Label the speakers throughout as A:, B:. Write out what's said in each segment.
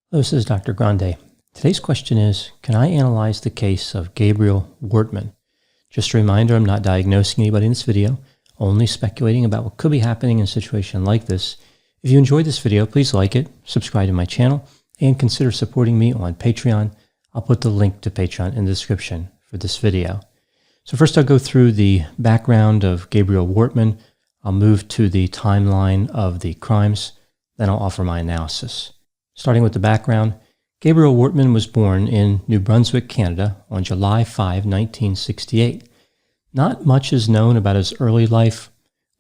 A: Hello, this is Dr. Grande. Today's question is, can I analyze the case of Gabriel Wortman? Just a reminder, I'm not diagnosing anybody in this video, only speculating about what could be happening in a situation like this. If you enjoyed this video, please like it, subscribe to my channel, and consider supporting me on Patreon. I'll put the link to Patreon in the description for this video. So first I'll go through the background of Gabriel Wortman. I'll move to the timeline of the crimes, then I'll offer my analysis. Starting with the background, Gabriel Wortman was born in New Brunswick, Canada on July 5, 1968. Not much is known about his early life.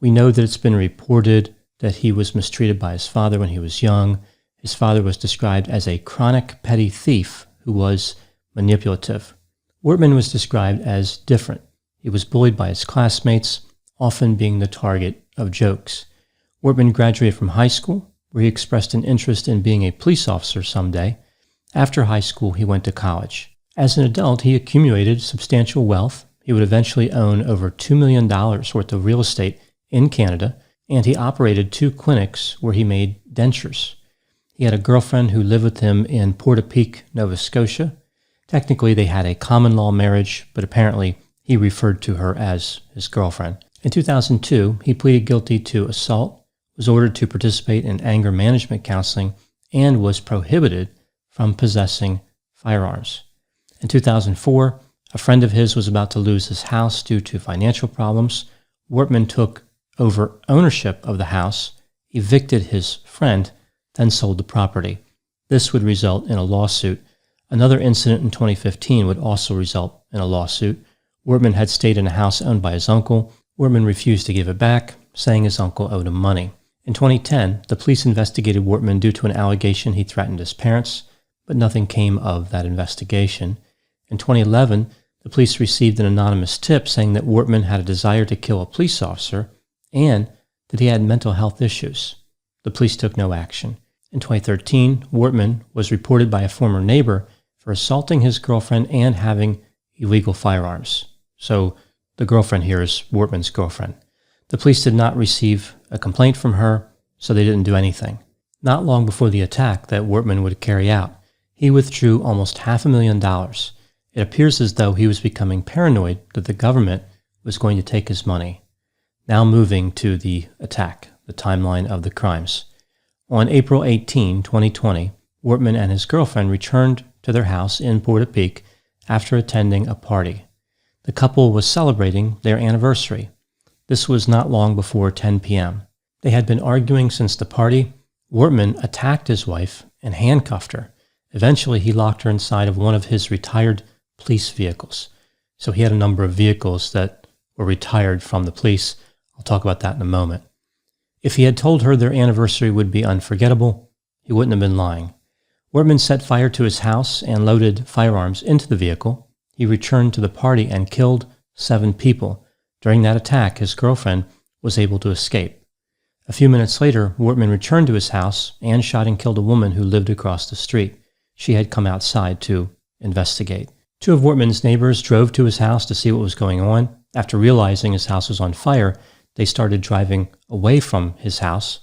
A: We know that it's been reported that he was mistreated by his father when he was young. His father was described as a chronic petty thief who was manipulative. Wortman was described as different. He was bullied by his classmates, often being the target of jokes. Wortman graduated from high school, where he expressed an interest in being a police officer someday. After high school, he went to college. As an adult, he accumulated substantial wealth. He would eventually own over $2 million worth of real estate in Canada, and he operated 2 clinics where he made dentures. He had a girlfriend who lived with him in Portapique, Nova Scotia. Technically, they had a common law marriage, but apparently he referred to her as his girlfriend. In 2002, he pleaded guilty to assault, was ordered to participate in anger management counseling, and was prohibited from possessing firearms. In 2004, a friend of his was about to lose his house due to financial problems. Wortman took over ownership of the house, evicted his friend, then sold the property. This would result in a lawsuit. Another incident in 2015 would also result in a lawsuit. Wortman had stayed in a house owned by his uncle. Wortman refused to give it back, saying his uncle owed him money. In 2010, the police investigated Wortman due to an allegation he threatened his parents, but nothing came of that investigation. In 2011, the police received an anonymous tip saying that Wortman had a desire to kill a police officer and that he had mental health issues. The police took no action. In 2013, Wortman was reported by a former neighbor for assaulting his girlfriend and having illegal firearms. So the girlfriend here is Wortman's girlfriend. The police did not receive a complaint from her, so they didn't do anything. Not long before the attack that Wortman would carry out, he withdrew almost $500,000. It appears as though he was becoming paranoid that the government was going to take his money. Now moving to the attack, the timeline of the crimes. On April 18, 2020, Wortman and his girlfriend returned to their house in Portapique after attending a party. The couple was celebrating their anniversary. This was not long before 10 p.m. They had been arguing since the party. Wortman attacked his wife and handcuffed her. Eventually, he locked her inside of one of his retired police vehicles. So he had a number of vehicles that were retired from the police. I'll talk about that in a moment. If he had told her their anniversary would be unforgettable, he wouldn't have been lying. Wortman set fire to his house and loaded firearms into the vehicle. He returned to the party and killed 7 people. During that attack, his girlfriend was able to escape. A few minutes later, Wortman returned to his house and shot and killed a woman who lived across the street. She had come outside to investigate. 2 of Wortman's neighbors drove to his house to see what was going on. After realizing his house was on fire, they started driving away from his house.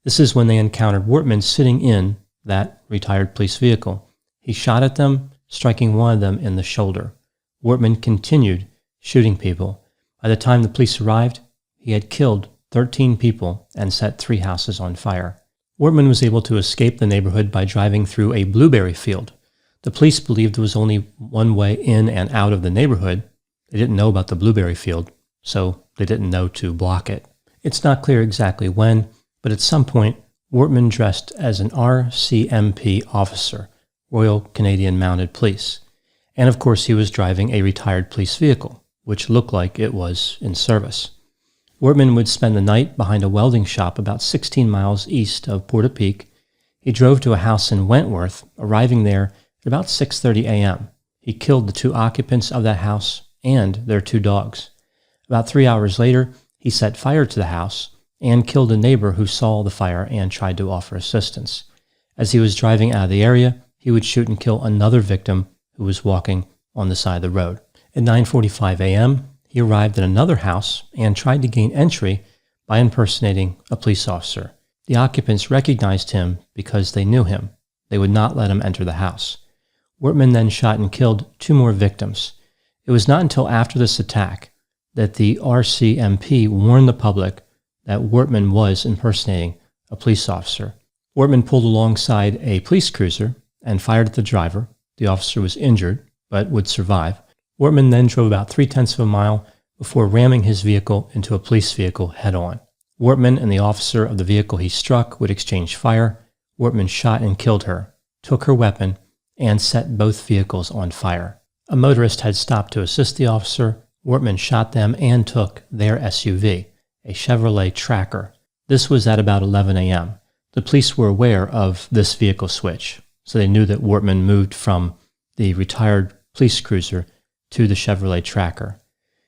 A: This is when they encountered Wortman sitting in that retired police vehicle. He shot at them, striking one of them in the shoulder. Wortman continued shooting people. By the time the police arrived, he had killed 13 people and set 3 houses on fire. Wortman was able to escape the neighborhood by driving through a blueberry field. The police believed there was only one way in and out of the neighborhood. They didn't know about the blueberry field, so they didn't know to block it. It's not clear exactly when, but at some point, Wortman dressed as an RCMP officer, Royal Canadian Mounted Police. And of course, he was driving a retired police vehicle, which looked like it was in service. Wortman would spend the night behind a welding shop about 16 miles east of Portapique. He drove to a house in Wentworth, arriving there at about 6:30 a.m. He killed the 2 occupants of that house and their 2 dogs. About 3 hours later, he set fire to the house and killed a neighbor who saw the fire and tried to offer assistance. As he was driving out of the area, he would shoot and kill another victim who was walking on the side of the road. At 9:45 a.m., he arrived at another house and tried to gain entry by impersonating a police officer. The occupants recognized him because they knew him. they would not let him enter the house. Wortman then shot and killed 2 more victims. It was not until after this attack that the RCMP warned the public that Wortman was impersonating a police officer. Wortman pulled alongside a police cruiser and fired at the driver. The officer was injured, but would survive. Wortman then drove about 3/10 of a mile before ramming his vehicle into a police vehicle head-on. Wortman and the officer of the vehicle he struck would exchange fire. Wortman shot and killed her, took her weapon, and set both vehicles on fire. A motorist had stopped to assist the officer. Wortman shot them and took their SUV, a Chevrolet Tracker. This was at about 11 a.m. The police were aware of this vehicle switch, so they knew that Wortman moved from the retired police cruiser to the Chevrolet Tracker.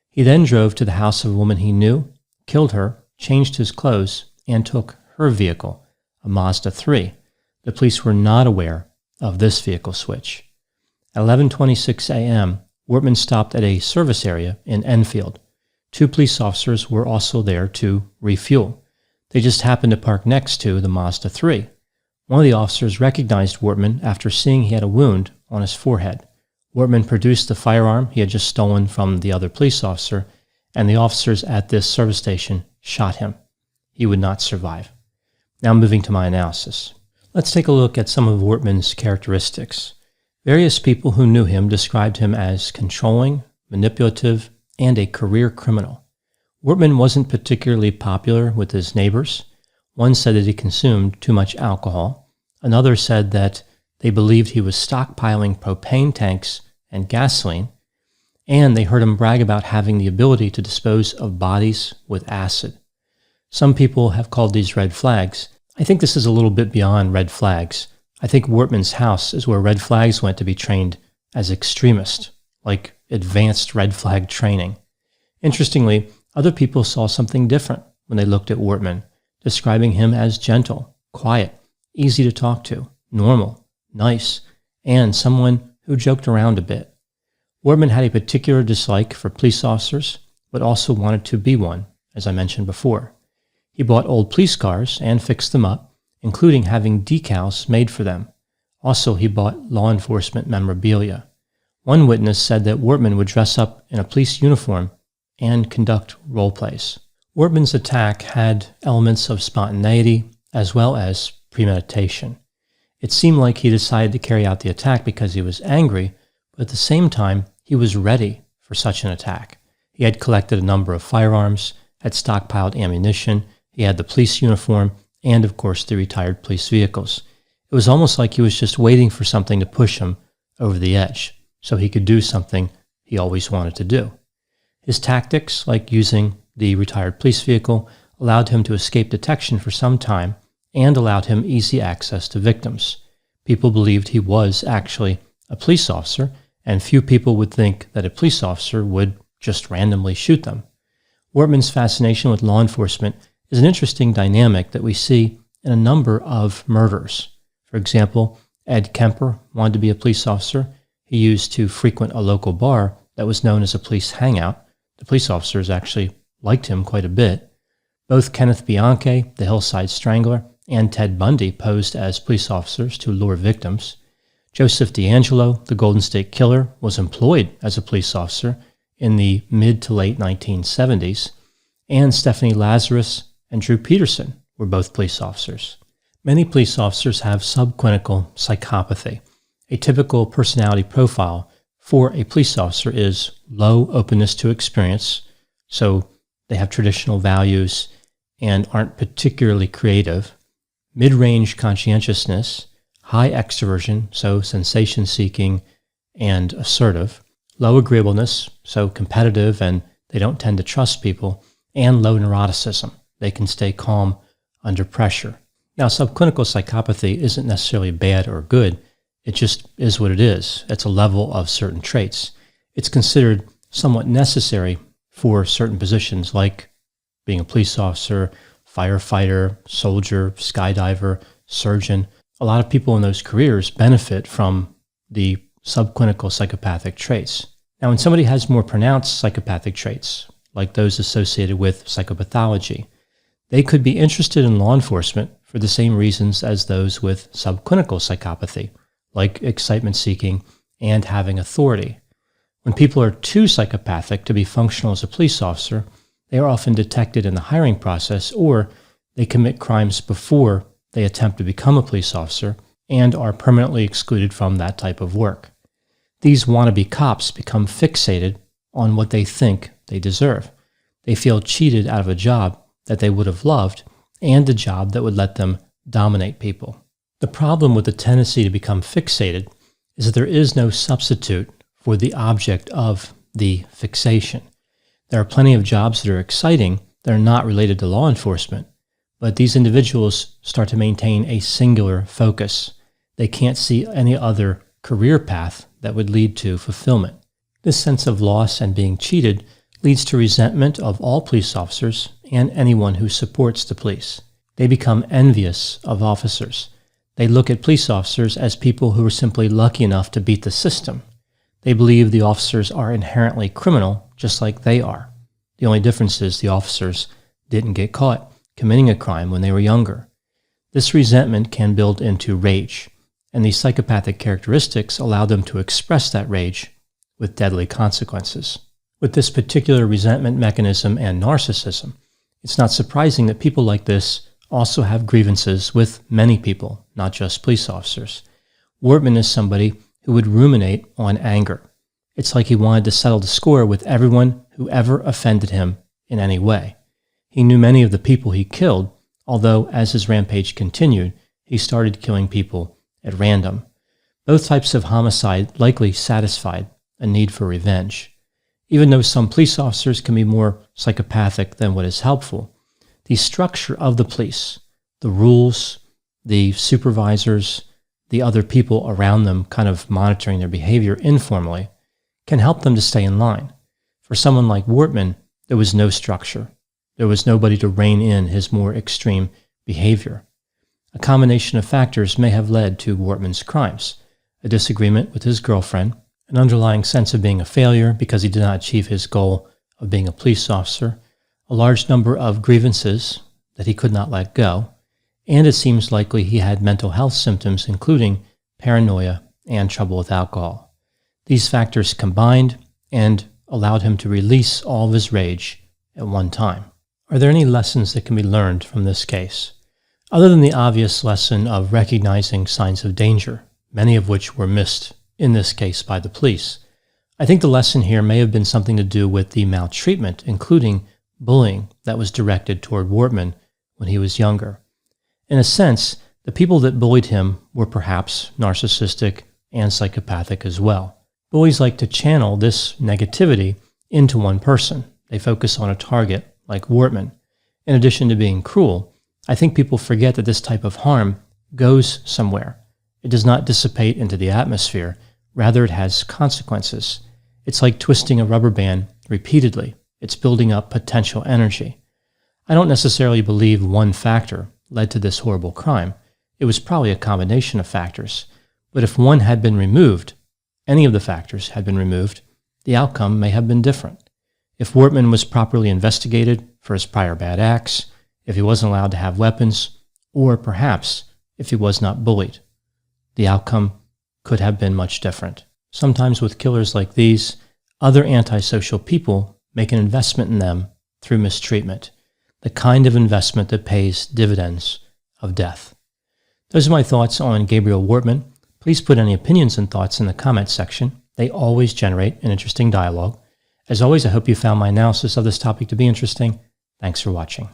A: He then drove to the house of a woman he knew, killed her, changed his clothes, and took her vehicle, a Mazda 3. The police were not aware of this vehicle switch. At 11:26 a.m., Wortman stopped at a service area in Enfield. 2 police officers were also there to refuel. They just happened to park next to the Mazda 3. One of the officers recognized Wortman after seeing he had a wound on his forehead. Wortman produced the firearm he had just stolen from the other police officer, and the officers at this service station shot him. He would not survive. Now moving to my analysis. Let's take a look at some of Wortman's characteristics. Various people who knew him described him as controlling, manipulative, and a career criminal. Wortman wasn't particularly popular with his neighbors. One said that he consumed too much alcohol. Another said that they believed he was stockpiling propane tanks and gasoline, and they heard him brag about having the ability to dispose of bodies with acid. Some people have called these red flags. I think this is a little bit beyond red flags. I think Wortman's house is where red flags went to be trained as extremists, like advanced red flag training. Interestingly, other people saw something different when they looked at Wortman, describing him as gentle, quiet, easy to talk to, normal, nice, and someone who joked around a bit. Wortman had a particular dislike for police officers, but also wanted to be one, as I mentioned before. He bought old police cars and fixed them up, including having decals made for them. Also, he bought law enforcement memorabilia. One witness said that Wortman would dress up in a police uniform and conduct role plays. Wortman's attack had elements of spontaneity as well as premeditation. It seemed like he decided to carry out the attack because he was angry, but at the same time, he was ready for such an attack. He had collected a number of firearms, had stockpiled ammunition, he had the police uniform, and of course the retired police vehicles. It was almost like he was just waiting for something to push him over the edge so he could do something he always wanted to do. His tactics, like using the retired police vehicle, allowed him to escape detection for some time and allowed him easy access to victims. People believed he was actually a police officer, and few people would think that a police officer would just randomly shoot them. Wortman's fascination with law enforcement is an interesting dynamic that we see in a number of murders. For example, Ed Kemper wanted to be a police officer. He used to frequent a local bar that was known as a police hangout. The police officers actually liked him quite a bit. Both Kenneth Bianchi, the Hillside Strangler, and Ted Bundy posed as police officers to lure victims. Joseph DeAngelo, the Golden State Killer, was employed as a police officer in the mid to late 1970s, and Stephanie Lazarus and Drew Peterson were both police officers. Many police officers have subclinical psychopathy. A typical personality profile for a police officer is low openness to experience, so they have traditional values and aren't particularly creative, mid-range conscientiousness, high extroversion, so sensation-seeking and assertive, low agreeableness, so competitive and they don't tend to trust people, and low neuroticism. They can stay calm under pressure. Now, subclinical psychopathy isn't necessarily bad or good. It just is what it is. It's a level of certain traits. It's considered somewhat necessary for certain positions like being a police officer, firefighter, soldier, skydiver, surgeon. A lot of people in those careers benefit from the subclinical psychopathic traits. Now, when somebody has more pronounced psychopathic traits, like those associated with psychopathology, They could be interested in law enforcement for the same reasons as those with subclinical psychopathy, like excitement seeking and having authority. When people are too psychopathic to be functional as a police officer, they are often detected in the hiring process, or they commit crimes before they attempt to become a police officer and are permanently excluded from that type of work. These wannabe cops become fixated on what they think they deserve. They feel cheated out of a job that they would have loved and a job that would let them dominate people. The problem with the tendency to become fixated is that there is no substitute for the object of the fixation. There are plenty of jobs that are exciting that are not related to law enforcement, but these individuals start to maintain a singular focus. They can't see any other career path that would lead to fulfillment. This sense of loss and being cheated leads to resentment of all police officers and anyone who supports the police. They become envious of officers. They look at police officers as people who are simply lucky enough to beat the system. They believe the officers are inherently criminal, just like they are. The only difference is the officers didn't get caught committing a crime when they were younger. This resentment can build into rage, and these psychopathic characteristics allow them to express that rage with deadly consequences. With this particular resentment mechanism and narcissism, it's not surprising that people like this also have grievances with many people, not just police officers. Wortman is somebody who would ruminate on anger. It's like he wanted to settle the score with everyone who ever offended him in any way. He knew many of the people he killed, although as his rampage continued, he started killing people at random. Both types of homicide likely satisfied a need for revenge. Even though some police officers can be more psychopathic than what is helpful, the structure of the police, the rules, the supervisors, the other people around them kind of monitoring their behavior informally, can help them to stay in line. For someone like Wortman, there was no structure. There was nobody to rein in his more extreme behavior. A combination of factors may have led to Wortman's crimes: a disagreement with his girlfriend, an underlying sense of being a failure because he did not achieve his goal of being a police officer, a large number of grievances that he could not let go, and it seems likely he had mental health symptoms including paranoia and trouble with alcohol. These factors combined and allowed him to release all of his rage at one time. Are there any lessons that can be learned from this case? Other than the obvious lesson of recognizing signs of danger, many of which were missed in this case by the police, I think the lesson here may have been something to do with the maltreatment, including bullying, that was directed toward Wortman when he was younger. In a sense, the people that bullied him were perhaps narcissistic and psychopathic as well. Bullies like to channel this negativity into one person. They focus on a target like Wortman. In addition to being cruel, I think people forget that this type of harm goes somewhere. It does not dissipate into the atmosphere. Rather, it has consequences. It's like twisting a rubber band repeatedly. It's building up potential energy. I don't necessarily believe one factor led to this horrible crime. It was probably a combination of factors. But if one had been removed, any of the factors had been removed, the outcome may have been different. If Wortman was properly investigated for his prior bad acts, if he wasn't allowed to have weapons, or perhaps if he was not bullied, the outcome could have been much different. Sometimes with killers like these, other antisocial people make an investment in them through mistreatment, the kind of investment that pays dividends of death. Those are my thoughts on Gabriel Wortman. Please put any opinions and thoughts in the comments section. They always generate an interesting dialogue. As always, I hope you found my analysis of this topic to be interesting. Thanks for watching.